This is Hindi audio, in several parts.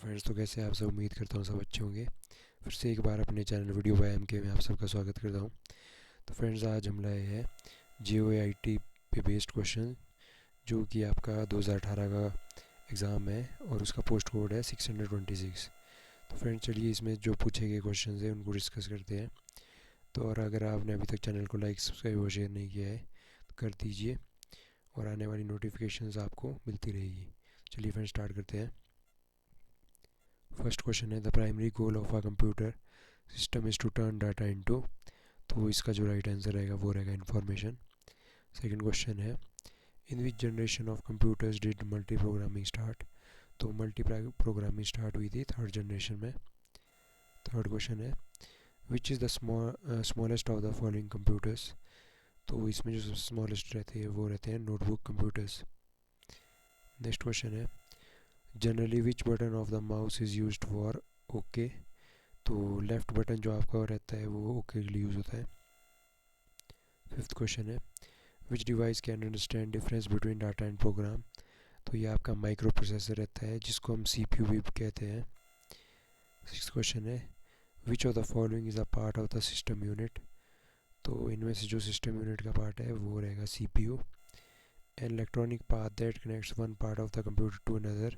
फ्रेंड्स, तो कैसे आप सब? उम्मीद करता हूँ सब अच्छे होंगे। फिर से एक बार अपने चैनल वीडियो बाय एम के में आप सबका स्वागत करता हूँ। तो फ्रेंड्स, आज हम लाए हैं GOAIT पे बेस्ड क्वेश्चन, जो कि आपका 2018 का एग्ज़ाम है और उसका पोस्ट कोड है 626। तो फ्रेंड्स, चलिए इसमें जो पूछे गए क्वेश्चन हैं उनको डिस्कस करते हैं। तो और अगर आपने अभी तक चैनल को लाइक, सब्सक्राइब और शेयर नहीं किया है तो कर दीजिए, और आने वाली नोटिफिकेशंस आपको मिलती रहेगी। चलिए फ्रेंड्स, स्टार्ट करते हैं। फर्स्ट क्वेश्चन है, the primary goal of a computer system is to turn data into. तो इसका जो राइट आंसर रहेगा वो रहेगा इन्फॉर्मेशन। सेकंड क्वेश्चन है, in which generation of computers did multi programming start. तो मल्टी प्रोग्रामिंग स्टार्ट हुई थी थर्ड जनरेशन में। थर्ड क्वेश्चन है, which is the smallest of the following computers. तो इसमें जो स्मॉलेस्ट रहते हैं वो रहते हैं नोटबुक कंप्यूटर्स। नेक्स्ट क्वेश्चन है, generally which button of the mouse is used for okay. तो लेफ़्ट बटन जो आपका रहता है वो ओके के लिए यूज़ होता है। फिफ्थ क्वेश्चन है, which device can understand difference between data and program. तो ये आपका माइक्रो प्रोसेसर रहता है, जिसको हम CPU भी कहते हैं। सिक्स क्वेश्चन है, which of the following is a part of the system unit. तो इनमें से जो सिस्टम यूनिट का पार्ट है वो रहेगा CPU। An electronic path that connects one part of the computer to another.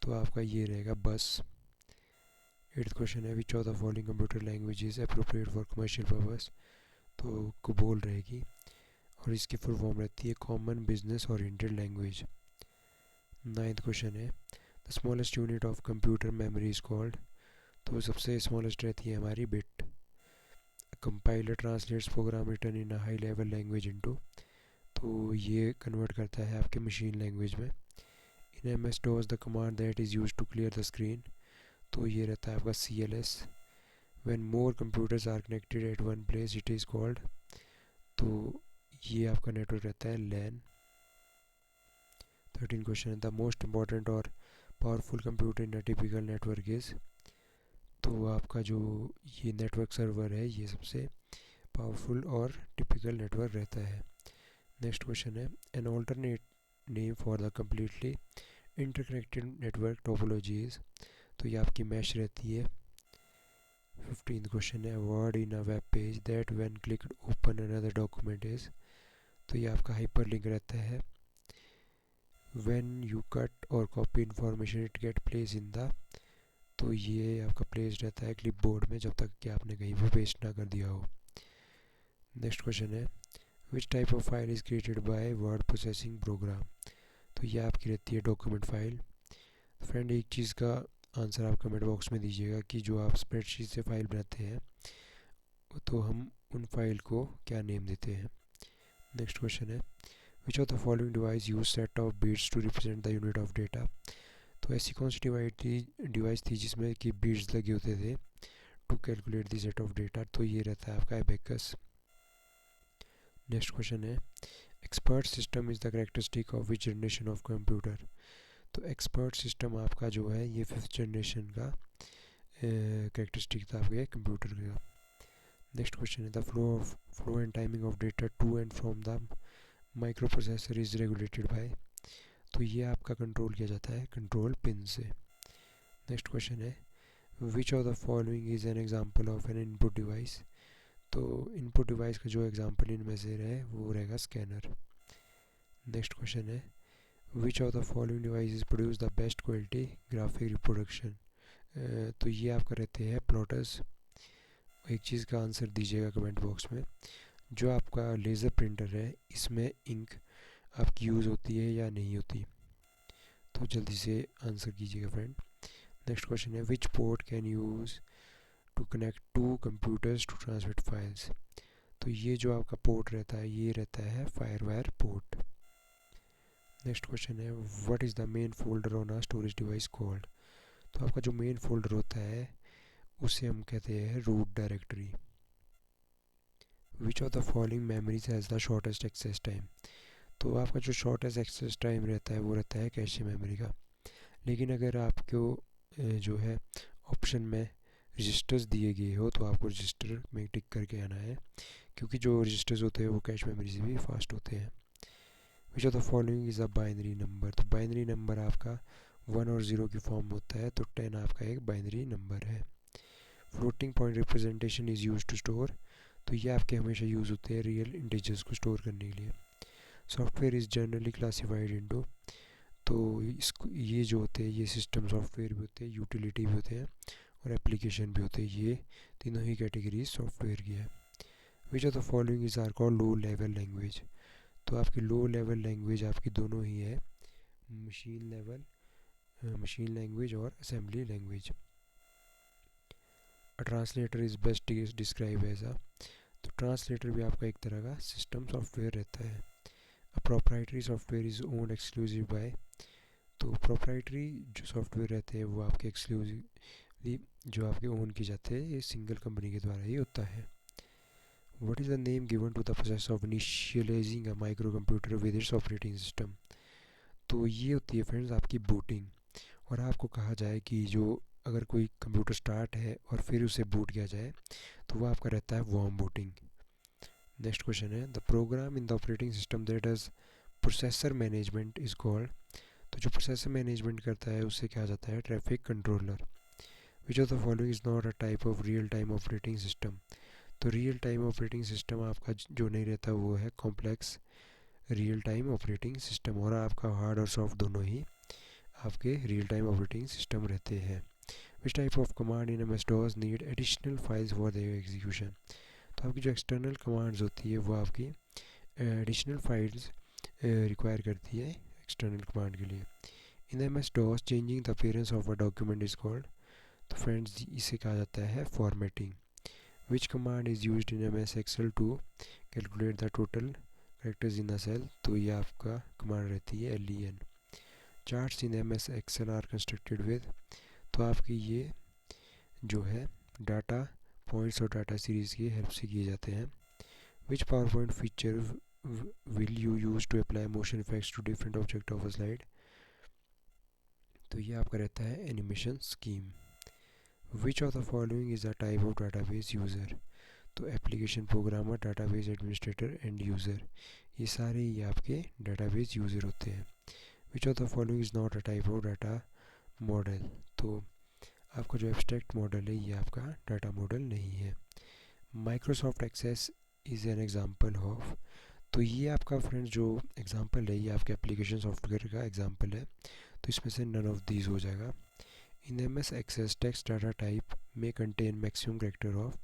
तो आपका ये रहेगा बस। एट्थ क्वेश्चन है, which of the following computer language is appropriate for commercial purpose. तो COBOL रहेगी, और इसकी फुल फॉर्म रहती है common business oriented language. Ninth question है, the smallest unit of computer memory is called. तो सबसे स्मॉलेस्ट रहती है हमारी bit. Compiler translates program written in a high level language into. तो ये कन्वर्ट करता है आपके मशीन लैंग्वेज में। In MS DOS the command that is use to clear the screen. तो ये रहता है आपका CLS। When more computers are connected at one place it is called. तो ये आपका नेटवर्क रहता है LAN। 13 क्वेश्चन है, द मोस्ट इम्पॉर्टेंट और powerful computer in a typical network is. तो आपका जो ये नेटवर्क सर्वर है ये सबसे पावरफुल और टिपिकल नेटवर्क रहता है। नेक्स्ट क्वेश्चन है, an alternate name for the completely interconnected network topology is. तो ये आपकी मैश रहती है। 15th क्वेश्चन है, word in a web page that when clicked open another document is. तो ये आपका हाइपर लिंक रहता है। व्हेन यू कट और copy information it get place in the. तो ये आपका प्लेस रहता है क्लिपबोर्ड में, जब तक कि आपने कहीं पर पेस्ट ना कर दिया हो। नेक्स्ट क्वेश्चन है, विच type of file is created by word processing program. तो ये आपकी रहती है डॉक्यूमेंट फाइल। फ्रेंड, एक चीज़ का आंसर आप कमेंट बॉक्स में दीजिएगा कि जो आप स्प्रेडशीट से फाइल बनाते हैं तो हम उन फाइल को क्या नेम देते हैं। नेक्स्ट क्वेश्चन है, which of the following device use set of bits to represent the unit of data. तो ऐसी कौन सी डिवाइस थी जिसमें कि बीट्स लगे होते थे to calculate the set of data. तो ये रहता है आपका एबेकस। नेक्स्ट क्वेश्चन है, expert system is the characteristic of which generation of computer. तो एक्सपर्ट सिस्टम आपका जो है ये फिफ्थ जनरेशन का करेक्टरिस्टिक था आपके कंप्यूटर का। नेक्स्ट क्वेश्चन है, the flow and timing of data to and from the micro processor is regulated by. तो ये आपका कंट्रोल किया जाता है कंट्रोल पिन से। नेक्स्ट क्वेश्चन है, which of the following is an example of an input device. तो इनपुट डिवाइस का जो एग्जांपल इनमें से है वो रहेगा स्कैनर। नेक्स्ट क्वेश्चन है, which of the following device produce the best quality graphic reproduction. तो ये आपका रहते हैं प्लॉटर्स। एक चीज़ का आंसर दीजिएगा कमेंट बॉक्स में, जो आपका लेज़र प्रिंटर है इसमें इंक आपकी यूज़ होती है या नहीं होती। तो जल्दी से आंसर कीजिएगा फ्रेंड। नेक्स्ट क्वेश्चन है, which port can use to connect two computers to transmit files. तो ये जो आपका पोर्ट रहता है ये रहता है फायरवायर पोर्ट। नेक्स्ट क्वेश्चन है, what is the main folder on a storage device called. तो आपका जो मेन फोल्डर होता है उसे हम कहते हैं root directory. Which of the following memories has the shortest access time. तो आपका जो शॉर्टेस्ट एक्सेस टाइम रहता है वो रहता है कैशे मेमोरी का। लेकिन अगर आपको जो है ऑप्शन में रजिस्टर्स दिए गए हो तो आपको रजिस्टर में टिक करके आना है, क्योंकि जो रजिस्टर्स होते हैं वो कैश मेमोरी से भी फास्ट होते हैं। Which of the following is a binary number. तो बाइनरी नंबर आपका 1 और 0 की फॉर्म होता है, तो 10 आपका एक बाइनरी नंबर है। Floating point representation is use to store, तो ये आपके हमेशा यूज़ होते हैं रियल इंटीजर्स को स्टोर करने के लिए। Software is generally classified into, तो इसको ये जो होते हैं ये सिस्टम सॉफ्टवेयर भी होते हैं, यूटिलिटी भी होते हैं और एप्लीकेशन भी होते हैं। ये तीनों ही कैटेगरी सॉफ्टवेयर की है। Which of the following is are called low level language, तो आपकी लो लेवल लैंग्वेज आपकी दोनों ही है, मशीन लैंग्वेज और assembly language. A translator is best describe as a, तो ट्रांसलेटर भी आपका एक तरह का सिस्टम सॉफ्टवेयर रहता है। A proprietary software is owned exclusive by, तो प्रोप्राइटरी जो सॉफ्टवेयर रहते हैं वो आपके एक्सक्लूसिवली जो आपके ओन किए जाते हैं, ये सिंगल कंपनी के द्वारा ही होता है। What is the name given to the process of initializing a micro computer with its operating system, तो ये होती है फ्रेंड्स आपकी बूटिंग। और आपको कहा जाए कि जो अगर कोई कंप्यूटर स्टार्ट है और फिर उसे बूट किया जाए तो वो आपका रहता है वार्म बूटिंग। नेक्स्ट क्वेश्चन है, the program in the operating system that does processor management is called, तो जो प्रोसेसर मैनेजमेंट करता है उससे क्या जाता है traffic controller. Which of the following is not a type of real time operating system, तो रियल टाइम ऑपरेटिंग सिस्टम आपका जो नहीं रहता वो है complex real time operating system, और आपका हार्ड और सॉफ्ट दोनों ही आपके रियल टाइम ऑपरेटिंग सिस्टम रहते हैं। Which type of command in M S DOS need additional files for their execution, तो आपकी जो एक्सटर्नल कमांड्स होती है वो आपकी एडिशनल फाइल्स रिक्वायर करती है एक्सटर्नल कमांड के लिए। In M S DOS changing the appearance of a document is called, तो फ्रेंड्स इसे कहा जाता है formatting. Which command is used in M S Excel to calculate the total characters in a cell, तो ये आपका कमांड रहती है LEN। Charts in M S Excel are constructed with, तो आपकी ये जो है डाटा पॉइंट्स और डाटा सीरीज़ की हेल्प से किए जाते हैं। विच PowerPoint feature will you use to apply motion effects to different object of a slide, तो ये आपका रहता है animation scheme. Which of the following is a type of database user, तो application programmer, database administrator and user, ये सारे ही आपके डाटाबेस यूज़र होते हैं। Which of the following is not a type of data model, तो आपका जो एब्स्ट्रैक्ट मॉडल है ये आपका डाटा मॉडल नहीं है। Microsoft Access is an example of, तो ये आपका फ्रेंड्स जो एग्जांपल है ये आपके एप्लीकेशन सॉफ्टवेयर का एग्जांपल है, तो इसमें से नन ऑफ दीज हो जाएगा। In M S Access text data type में कंटेन मैक्सिमम कैरेक्टर ऑफ,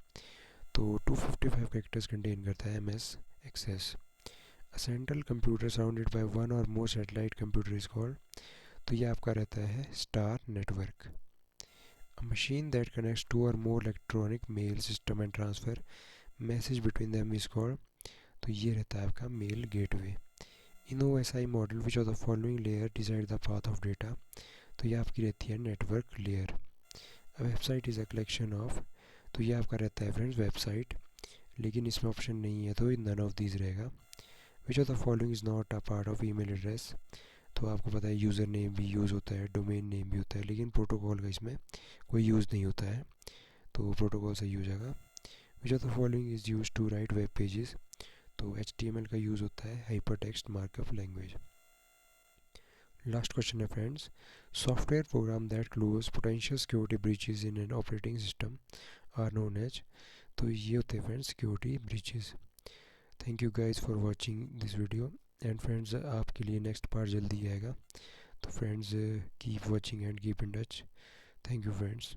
तो 255 कैरेक्टर्स कंटेन करता है M S Access. A central computer surrounded by one or more satellite computer is called, तो ये आपका रहता है star network. A machine that connects two or more electronic mail system and transfer message between them is called, तो ये रहता है आपका mail gateway. In OSI model which of the following layer decide the path of data, तो ये आपकी रहती है network layer. A website is a collection of, तो ये आपका रहता है फ्रेंड्स वेबसाइट, लेकिन इसमें ऑप्शन नहीं है तो नन ऑफ दीज रहेगा। विच of the following is not a part of email address, तो आपको पता है यूज़र नेम भी यूज़ होता है, डोमेन नेम भी होता है, लेकिन प्रोटोकॉल का इसमें कोई यूज़ नहीं होता है, तो प्रोटोकॉल सही हो जाएगा। Which of the following is use to write web pages, तो HTML का यूज़ होता है hypertext markup language. Last question है friends, software program that close potential security breaches in an operating system are known as, तो ये होते हैं friends security breaches. Thank you guys for watching this video, and friends आपके लिए नेक्स्ट पार्ट जल्दी आएगा, तो friends keep watching and keep in touch. Thank you friends.